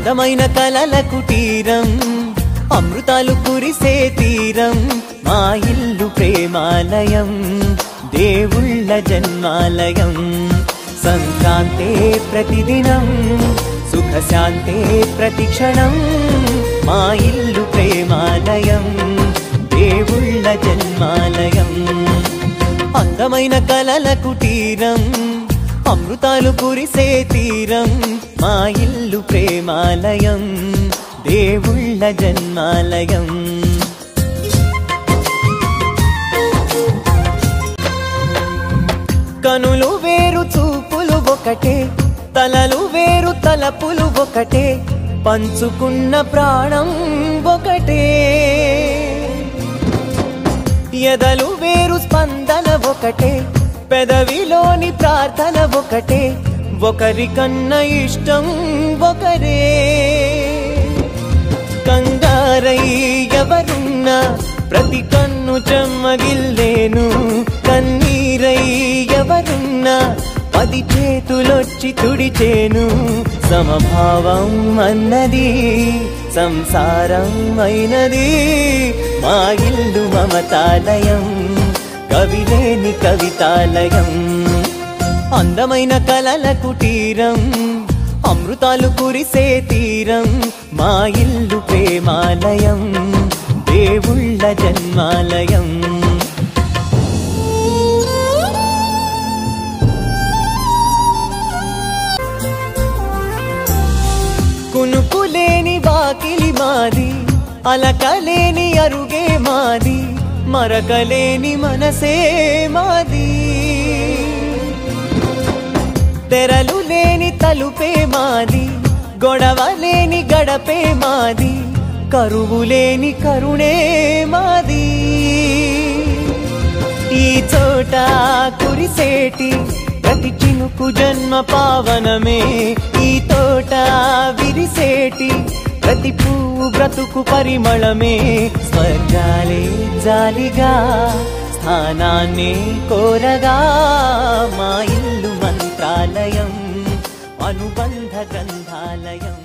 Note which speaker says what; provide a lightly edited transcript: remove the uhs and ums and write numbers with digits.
Speaker 1: అందమైన కలల కుటీరం అమృతాలు కురిసే తీరం మా ఇల్లు ప్రేమాలయం దేవుళ్ళ జన్మాలయం సంక్రాంతే ప్రతిదినం సుఖశాంతే ప్రతిక్షణం మా ఇల్లు ప్రేమాలయం దేవుళ్ళ జన్మాలయం అందమైన కలల కుటీరం అమృతాలు కురిసే తీరం మా ఇల్లు ప్రేమాలయం దేవుళ్ళ జన్మాలయం కనులు వేరు చూపులు ఒకటే తలలు వేరు తలపులు ఒకటే పంచుకున్న ప్రాణం ఒకటే ఎదలు వేరు స్పందన ఒకటే పెదవిలోని ప్రార్థన ఒకటే ఒకరికన్నా ఇష్టం ఒకరే కంగారై ఎవరున్నా ప్రతి కన్ను చెమ్మగిల్లేను కన్నీరై ఎవరున్నా 10 చేతులొచ్చి తుడిచేను సమభావం అన్నది సంసారం అయినది మా ఇల్లు మమతాలయం కవిలేని కవితాలయం అందమైన కలల కుటీరం అమృతాలు కురిసే తీరం మా ఇల్లు ప్రేమాలయం దేవుళ్ళ జన్మాలయం కునుకులేని వాకిలి మాది అలకలేని అరుగే మాది మరకలేని మనసే మాది తెరలు లేని తలుపే మాది గొడవ లేని గడపే మాది కరువు లేని కరుణే మాది ఈ చోట కురిసేటి ప్రతి చినుకు జన్మ పావనమే ఈ తోట విరిసేటి ప్రతి పువ్వు బ్రతుకు పరిమళమే స్వర్గాలే జాలిగా స్థానాన్ని కోరగా మా ఇల్లు మంత్రాలయం అనుబంధ గ్రంథాలయం